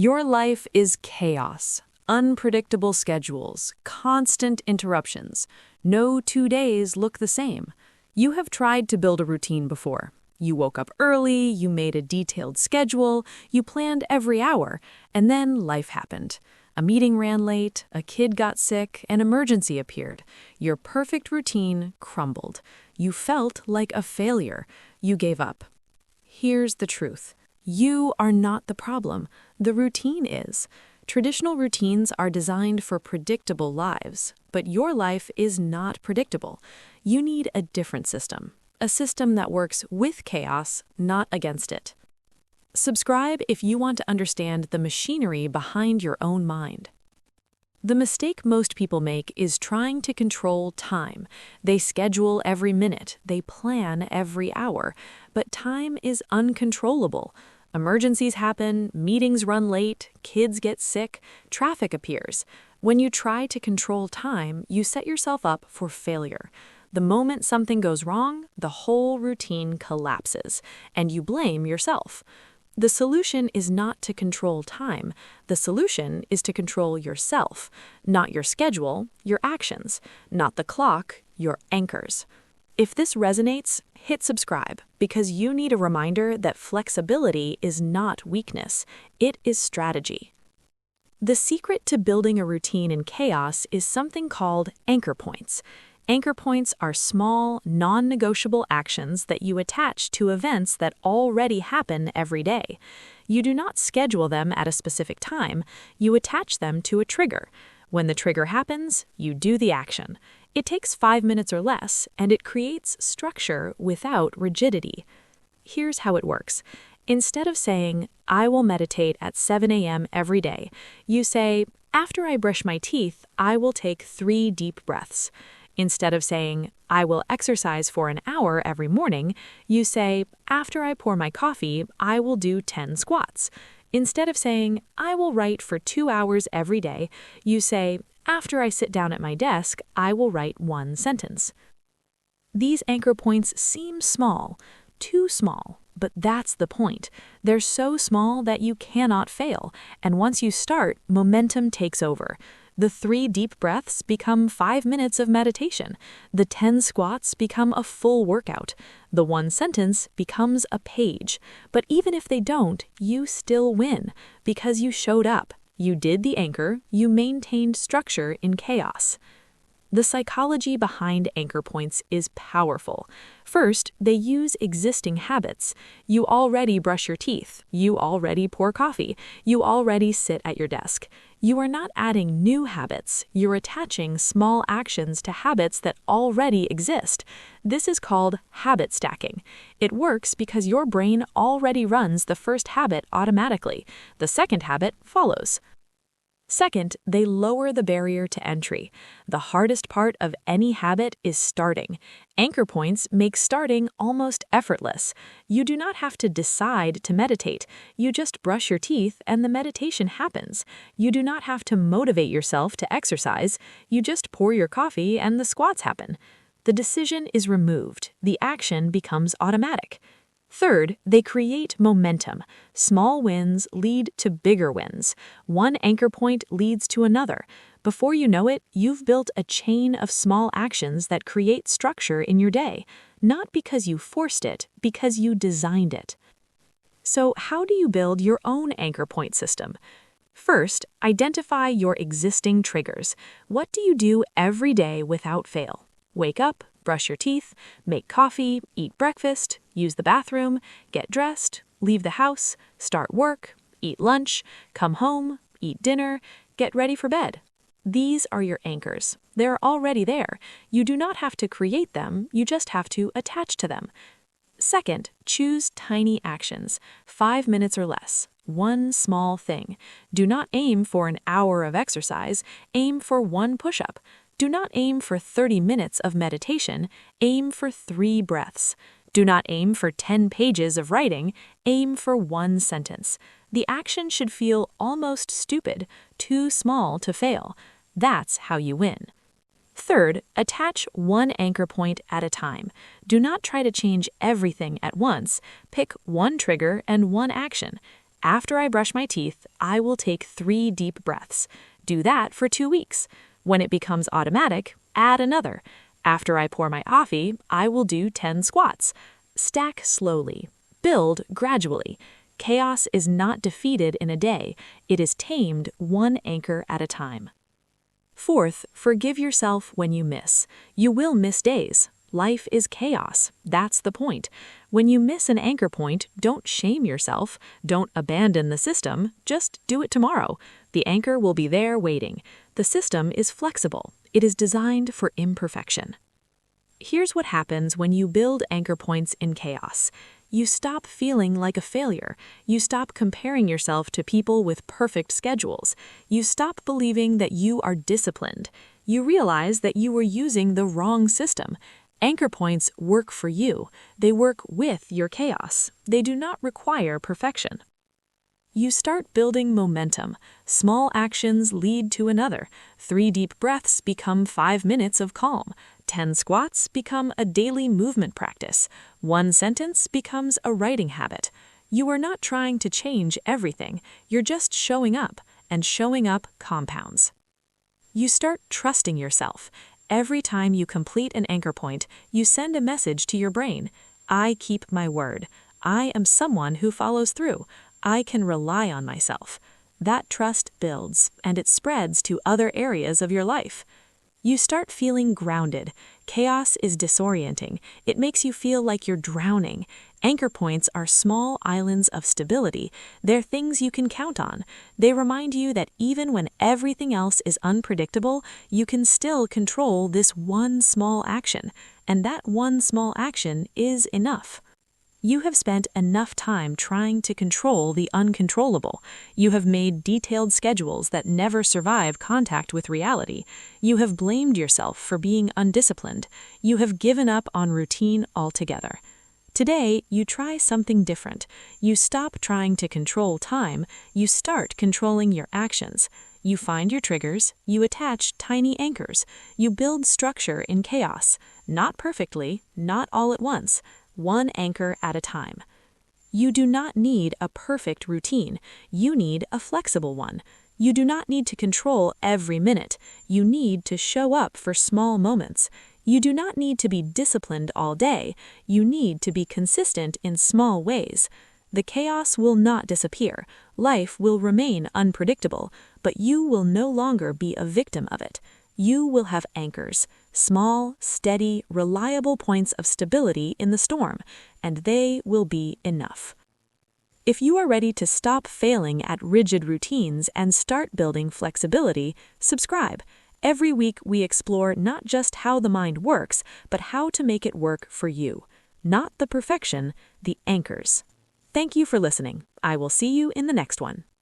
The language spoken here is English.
Your life is chaos, unpredictable schedules, constant interruptions. No 2 days look the same. You have tried to build a routine before. You woke up early, you made a detailed schedule, you planned every hour, and then life happened. A meeting ran late, a kid got sick, an emergency appeared. Your perfect routine crumbled. You felt like a failure. You gave up. Here's the truth. You are not the problem. The routine is. Traditional routines are designed for predictable lives, but your life is not predictable. You need a different system, a system that works with chaos, not against it. Subscribe if you want to understand the machinery behind your own mind. The mistake most people make is trying to control time. They schedule every minute, they plan every hour, but time is uncontrollable. Emergencies happen, meetings run late, kids get sick, traffic appears. When you try to control time, you set yourself up for failure. The moment something goes wrong, the whole routine collapses, and you blame yourself. The solution is not to control time. The solution is to control yourself, not your schedule, your actions, not the clock, your anchors. If this resonates, hit subscribe because you need a reminder that flexibility is not weakness, it is strategy. The secret to building a routine in chaos is something called anchor points. Anchor points are small, non-negotiable actions that you attach to events that already happen every day. You do not schedule them at a specific time, you attach them to a trigger. When the trigger happens, you do the action. It takes 5 minutes or less, and it creates structure without rigidity. Here's how it works. Instead of saying, I will meditate at 7 a.m. every day, you say, after I brush my teeth, I will take 3 deep breaths. Instead of saying, I will exercise for an hour every morning, you say, after I pour my coffee, I will do 10 squats. Instead of saying, I will write for 2 hours every day, you say, after I sit down at my desk, I will write 1 sentence. These anchor points seem small, too small, but that's the point. They're so small that you cannot fail, and once you start, momentum takes over. The 3 deep breaths become 5 minutes of meditation. The 10 squats become a full workout. The 1 sentence becomes a page. But even if they don't, you still win because you showed up. You did the anchor, you maintained structure in chaos. The psychology behind anchor points is powerful. First, they use existing habits. You already brush your teeth. You already pour coffee. You already sit at your desk. You are not adding new habits. You're attaching small actions to habits that already exist. This is called habit stacking. It works because your brain already runs the first habit automatically. The second habit follows. Second, they lower the barrier to entry. The hardest part of any habit is starting. Anchor points make starting almost effortless. You do not have to decide to meditate. You just brush your teeth and the meditation happens. You do not have to motivate yourself to exercise. You just pour your coffee and the squats happen. The decision is removed. The action becomes automatic. Third, they create momentum. Small wins lead to bigger wins. 1 anchor point leads to another. Before you know it, you've built a chain of small actions that create structure in your day, not because you forced it, because you designed it. So how do you build your own anchor point system? First, identify your existing triggers. What do you do every day without fail? Wake up, brush your teeth, make coffee, eat breakfast, use the bathroom, get dressed, leave the house, start work, eat lunch, come home, eat dinner, get ready for bed. These are your anchors. They're already there. You do not have to create them, you just have to attach to them. Second, choose tiny actions, 5 minutes or less. 1 small thing. Do not aim for an hour of exercise, aim for 1 push-up. Do not aim for 30 minutes of meditation, aim for 3 breaths. Do not aim for 10 pages of writing, aim for 1 sentence. The action should feel almost stupid, too small to fail. That's how you win. Third, attach 1 anchor point at a time. Do not try to change everything at once. Pick 1 trigger and 1 action. After I brush my teeth, I will take 3 deep breaths. Do that for 2 weeks. When it becomes automatic, add another. After I pour my coffee, I will do 10 squats. Stack slowly. Build gradually. Chaos is not defeated in a day. It is tamed one anchor at a time. Fourth, forgive yourself when you miss. You will miss days. Life is chaos. That's the point. When you miss an anchor point, don't shame yourself. Don't abandon the system. Just do it tomorrow. The anchor will be there waiting. The system is flexible. It is designed for imperfection. Here's what happens when you build anchor points in chaos. You stop feeling like a failure. You stop comparing yourself to people with perfect schedules. You stop believing that you are disciplined. You realize that you were using the wrong system. Anchor points work for you. They work with your chaos. They do not require perfection. You start building momentum. Small actions lead to another. 3 deep breaths become 5 minutes of calm. 10 squats become a daily movement practice. 1 sentence becomes a writing habit. You are not trying to change everything. You're just showing up, and showing up compounds. You start trusting yourself. Every time you complete an anchor point, you send a message to your brain. I keep my word. I am someone who follows through. I can rely on myself. That trust builds, and it spreads to other areas of your life. You start feeling grounded. Chaos is disorienting. It makes you feel like you're drowning. Anchor points are small islands of stability. They're things you can count on. They remind you that even when everything else is unpredictable, you can still control this one small action. And that one small action is enough. You have spent enough time trying to control the uncontrollable. You have made detailed schedules that never survive contact with reality. You have blamed yourself for being undisciplined. You have given up on routine altogether. Today, you try something different. You stop trying to control time. You start controlling your actions. You find your triggers. You attach tiny anchors. You build structure in chaos. Not perfectly, not all at once. 1 anchor at a time. You do not need a perfect routine. You need a flexible one. You do not need to control every minute. You need to show up for small moments. You do not need to be disciplined all day. You need to be consistent in small ways. The chaos will not disappear. Life will remain unpredictable, but you will no longer be a victim of it. You will have anchors, small, steady, reliable points of stability in the storm, and they will be enough. If you are ready to stop failing at rigid routines and start building flexibility, subscribe. Every week we explore not just how the mind works, but how to make it work for you. Not the perfection, the anchors. Thank you for listening. I will see you in the next one.